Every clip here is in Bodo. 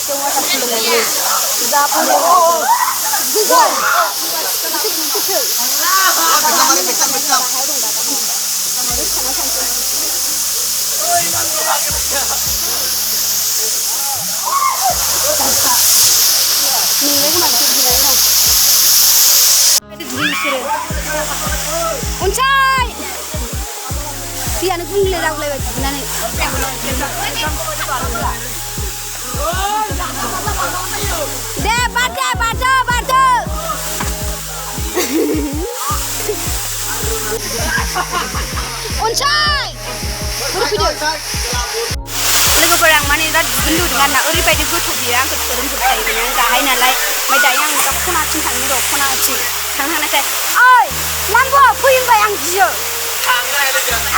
Yang watak sudah lagi. Zapun lagi. Gizal. Kecil. Uncai. Dia nak gulai dah gulai baju nani. Deh, bada. Uncai. Berpijak. Logoफोर आं माने दा नुदों आरोना ओरैबायदि गोथौ बियो आंखौ फोरोंजोबखायो माने आं गाहाय नालाय ओमफ्राय दायो आं दा खनाथिं थांनो र' खनाथिं थांनायखाय ओइ नांगौ फैबाय आं गियो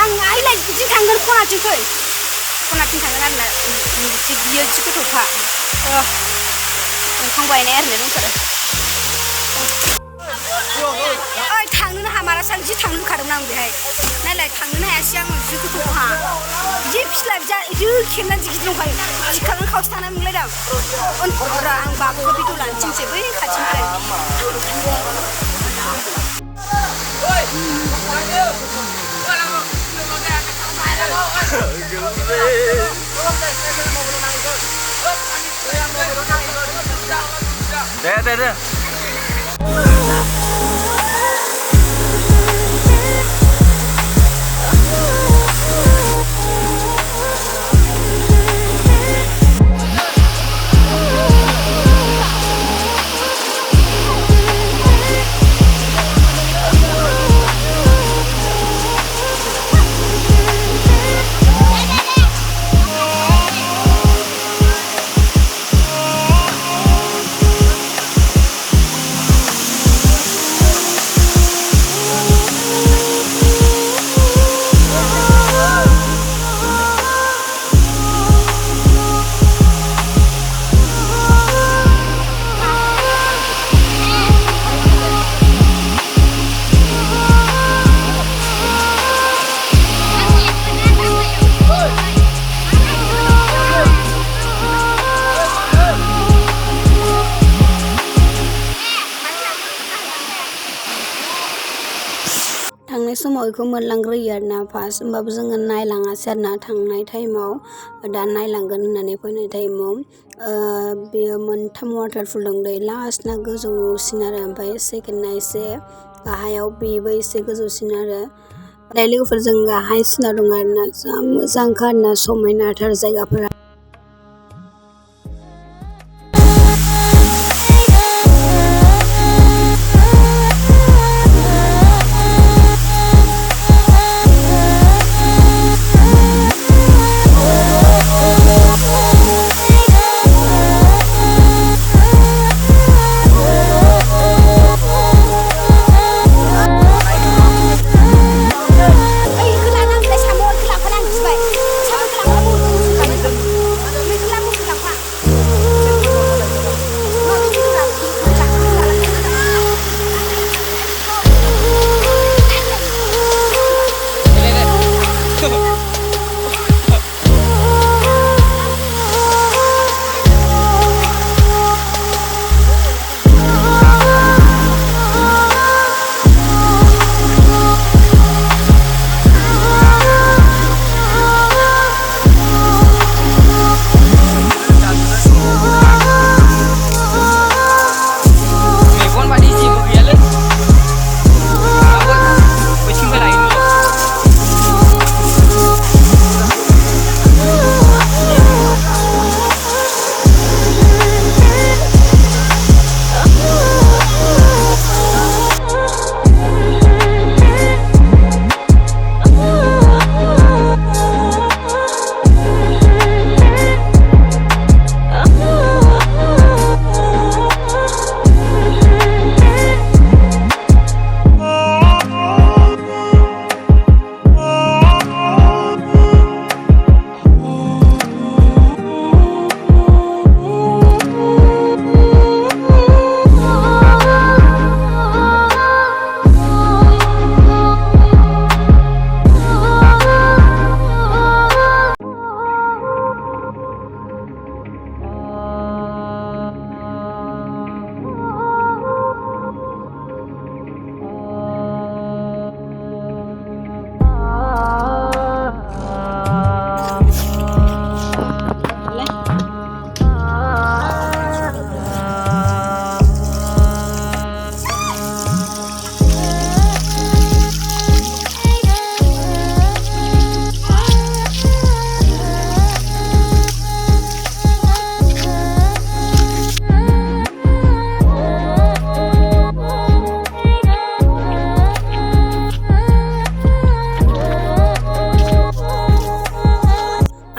आं आइलाय बिदि थांगोन खनाथिं फै खनाथिं थांगोन आरोना जि गियो जि गोथौखा ओंखाम बायनाय आरोना जोंफोरो ओइ थांनोनो हामारासै आं जि थांनो लुबैखादोंमोन आं बेहाय नायलाय थांनोनो हायासै आं जि गोथौखा जि फिस्ला जि खेबनानै जि गिदिर दंखायो जिखागोन खावसे थांनाय मोनलायदां र' आं बाबुखौ भिडिअ लानोसै बै खाथिनिफ्राय दे थांनाय समाव बेखौ मोनलांग्रोयो आरोना फार्स्ट होमबाबो जोङो नायलाङासै आरोना थांनाय टाइमाव दा नायलांगोन होननानै फैनाय टाइमाव बेयो मोनथाम वाटारफल दं दै लास्टना गोजौसिन आरो ओमफ्राय सेकेन्डना एसे गाहायाव बेबो एसे गोजौसिन आरो ओमफ्राय लोगोफोर जों गाहायसिनाव दं आरोना जा मोजांखा आरोना समायनाथार जायगाफोरा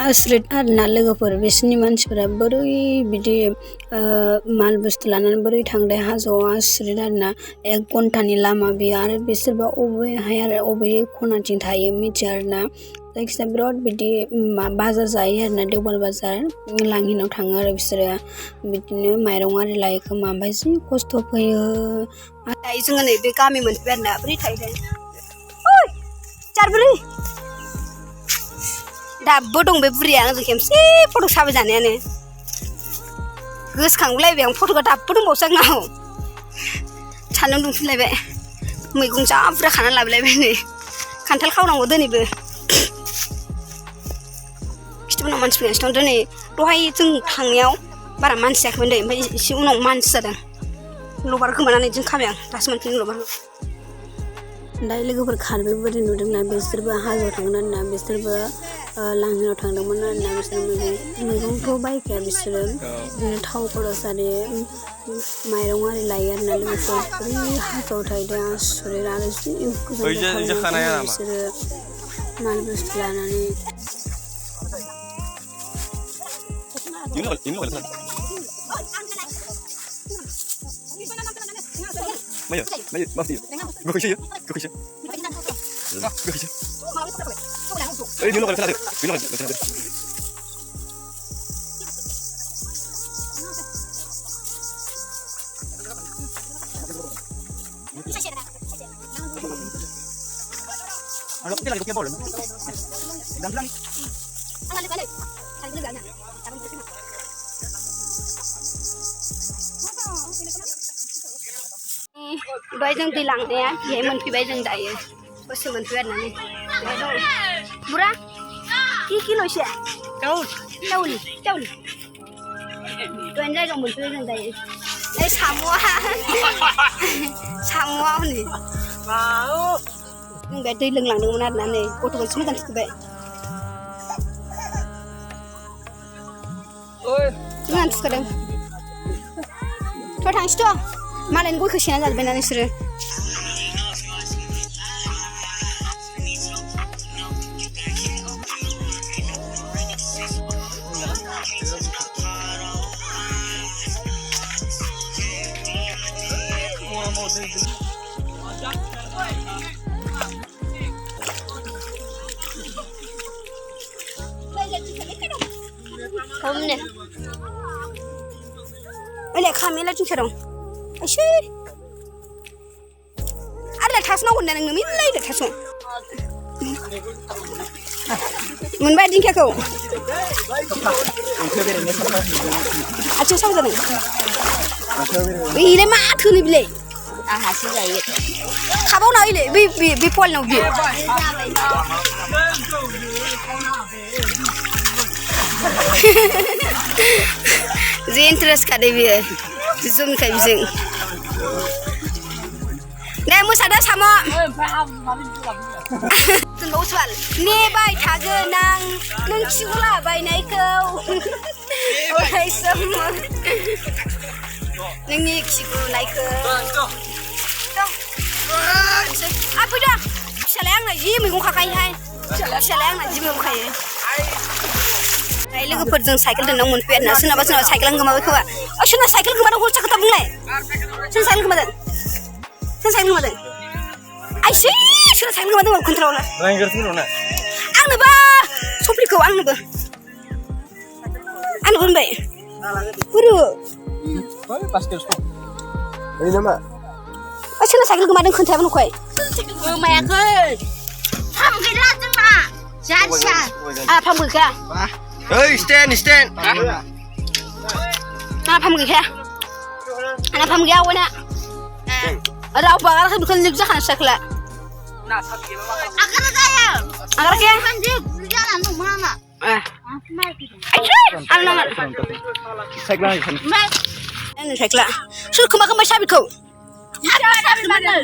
आसरित आरोना लोगोफोर बिसोरनि मानसिफोरा बोरै बिदि माल बुस्थु लानानै बोरै थांदों हाजोआव आसरित आरोना 1 घन्टानि लामा बियो आरो बिसोरबा अबेहाय आरो अबे खनाथिं थायो मिथिया आरोना जायखिजाया बिराद बिदि बाजार जायो आरोना देवबार बाजार लांहिनाव थाङो आरो बिसोरो बिदिनो माइरं आरि लायो खोमा ओमफ्राय जि खस्थ' फैयो दायो जोङो नै बे गामि मोनफैबाय आरोना बोरै थायो चारबोरै दाबो दं बे बुरिया आंजों खेमसे फट' साफाय जानायानो गोसोखांलायबाय आं फट'आ दाबो दंबावोसो आंनाव सान्दुं दुंफिनलायबाय मैगं जा बुरजा खानानै लाबोलायबाय नै खान्थाल खावनांगौ दिनैबो खिथुफोरनाव मानसि फैगासिनो दं दिनै दहाय जों थांनायाव बारा मानसि जायाखैमोन दे ओमफ्राय एसे उनाव मानसि जादों लबार गोमानानै जों खाबाय आं दासो मोनफिनदों लबार दायो लोगोफोर खारबो बोरै नुदोंना बिसोरबो हाजोआव थांगोन आरोना बिसोरबो लांहिनाव थांदोंमोन आरोना बिसोर मैगंथ' बायखाया बिसोरो बिदिनो थाव खरस आरि माइरं आरि लायो आरोना लोगोफोर बोरै हाजोआव थाहैदों आसरित आरो जि गोजान बिसोरो माल बुस्थु लानानै Mày bao nhiêu? Vừa khơi chưa? Vừa khơi chưa? Vừa khơi chưa? Ê, nếu nó còn được, nếu nó còn được. Nó cái này có kia bỏ rồi. Đâm lăng. Bây giờ đi lặng nè, vậy mình phải bây giờ đại, có sự mình phải này, bura, kilo xe, đâu nè, tôi đây rồi mình phải bây giờ đại, đây sao mua nè, nhưng cái đi lưng lặng đường mình ăn này, ô tô mình xuống gần vậy, chúng ăn cái đó, thôi thằng sao? Malah gue kesini aja benar seru. Kamu ni, ini kami lagi cerong. Asyik, ada tasnya aku neng nemi lagi ada tasnya. Menbaik jingkau kau. Aceh sama sana. Ini mah tu ni beli. Hasil lagi. Kabau nak ini, bi pol nak bi. Zin terus kade bi. Zoom kayak bising. Nih musa ada sama. Tunggu soal. Nih bayi thaga nang ciula bayi naik kau. Oke semua. Nih ciula naik kau. Apa dah? Selayang lagi minggu kakai hai. Selayang lagi minggu kakai. लोगोफोरजों साइकेल दोननां मोनफैबाय आरोना सोरनाबा साइकेल गोमाबाय खोमा सोरना साइकेल गोमादों हरसा खोथा बुंलाय सोर साइकेल गोमादों आइसै सोर साइकेल गोमादों खोन्थालावला आंनोबा सफ्लिखौ आंनोबो होनबाय गुरु सोरना साइकेल गोमादों खोन्थायाबो नंखाय गोमायाखै फामगैला जोंना जारसा फामगैखा Hey, stand. Anak paham gak ya? Anak paham gak awalnya? Ada apa? Agar bukan lipsa kan sekla. Agar kaya? Jalan tuh mana? Ayo, nama. Sekla. Ini sekla. Suruh kemana sabi kau? Sabi mana?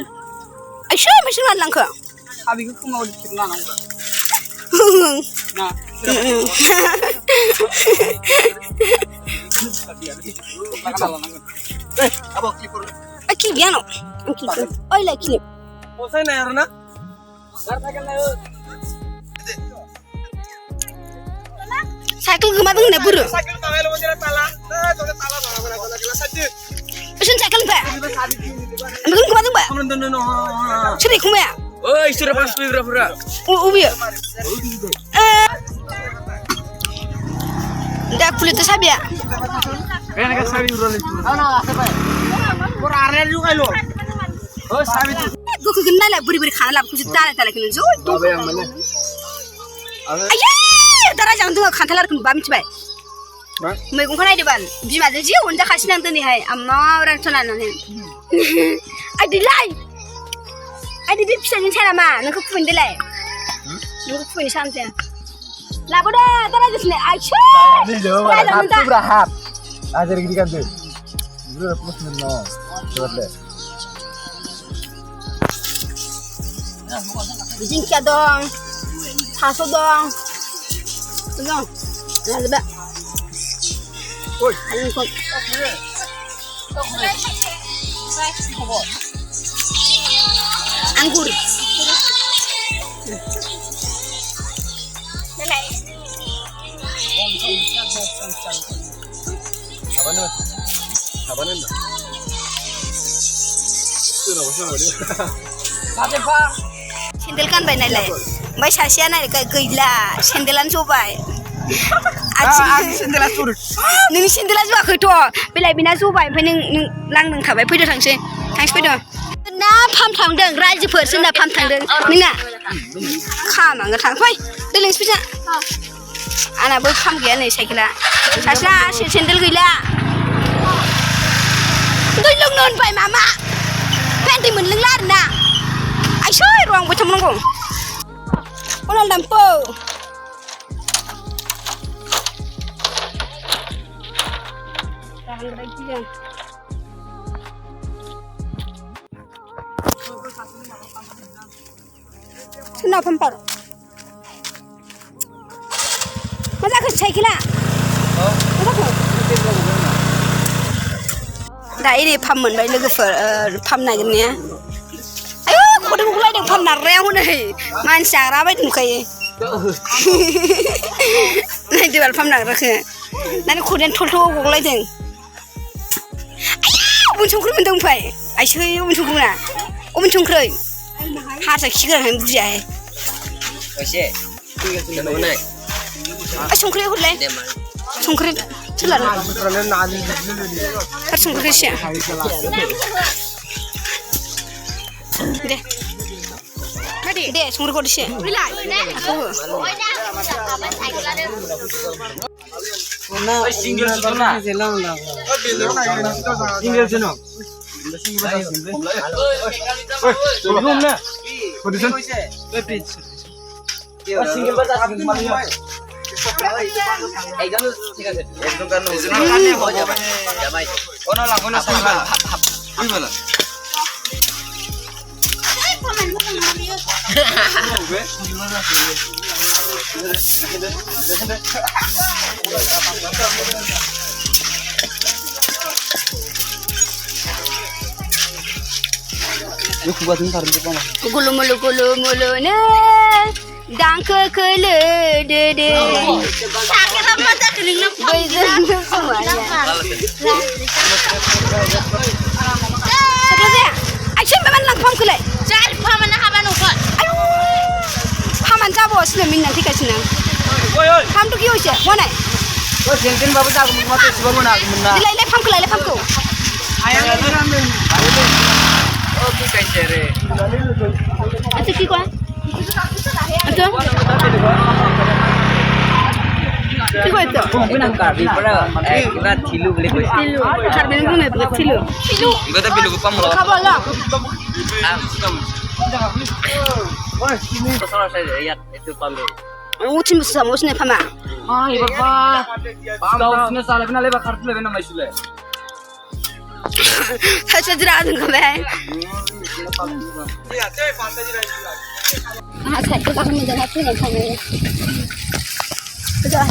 Ayo, masih mana langkah? Sabi kau mau dicek mana? Nah. Aki biano. Aki. Oi la klip. Osai na yarna. Gar Cycle kemana nggak buru? Pesan cycle nggak? Ambil kemana nggak? Sini kumya. Oh, istri pas pura-pura. Ubi. Ndak kulit sabi ya. Kaya nagsasabi bro lang. Kurare juga lo. Oh, sabi tu. Gue kegenal lah buri-buri khana lah kulit tanah tanah kena zo. Baba yang mana? Ayah, darah jangan tuh kantalar kun bami coba. Megung kan ada ban. Bima aja sih, unda kasih nanti nih hai. Amma orang tuh nana nih. Adilai. Adi bisa nih cara mah, nunggu pun delay. Nunggu pun sampai. Lagu dah, darah di sini. Aisyah. Ini jauh banget. Satu berahap. Ajar gini kan tuh. Bro, plus nol. Coba deh. Jingkia dong, taso dong, dong, ya lebih. Oi, Ayo kok. Anggur. apa nih? Sudah bosan lagi. Sendal kan bayi nilai, bayi sasian nilai gila, sendalan coba. Sendelan turun. Nih sendalan juga itu, bila bina coba, pening lang neng kabai pergi tangsi, pergi. Nah, pam tangdeng, raja persen dah pam tangdeng, nih na, kam angkat tang, koi, deling sepeda. Anak boy pam gila nih saya kira, sasian sendal gila. Tôi lưng nôn vậy mà Phen thì mình lưng lát nè ai xôi ruộng với chồng nó cùng có làm bơ thế nào phân bờ mà ra cái chạy kia nè Đây đi pam mình bây giờ phải pam này cái này, ayo, cô đừng lại đừng pam nát reo này, mà anh sáng ra bây giờ cái, này thì phải pam nát ra cái, này cô đừng thô thô cô lại đừng, ayo, buồn chung mình đừng phải, ai chơi buồn chung nè, buồn chung cười, hát sẽ khí cái này buồn gì? Oke, ini yang mana? Ai chung cười cô lại, chung cười. Chứ là cắt xong cái xe để xong rồi xe Single sana. Single sana. Belum na. Condition. Single bata single. Ekdom ঠিক আছে একদম কারণ কানে হয়ে যাবে জামাই কোন না কোন সাইকেল কি বল gulu mulu ne Dang kele de sakit apa tak kering semuanya sebenarnya action memang lang pam kele jar paman haban ukot paman jabo sile min nanti kasina pam tu kiyo sih mana oh sengkin babu tak mati sebelum nak menang le pam ko ayang oh bukan cere itu kiko Betul? Kiko itu? Mungkin angkat di pada kita tilu beli kue. Tilu, karena itu nih buat tilu. Tilu. Enggak tapi lu pam loh. Kabar lah. Salah saya lihat itu pam loh. Ucin besar, ucin apa mah? Ah, iya pak. Kau usnya salah kenal lebar kartu lebar nama isu le. Saya tidak ada nggak Iya, saya fantasi lagi. saya kita akan menjaga itu yang kami. Betul.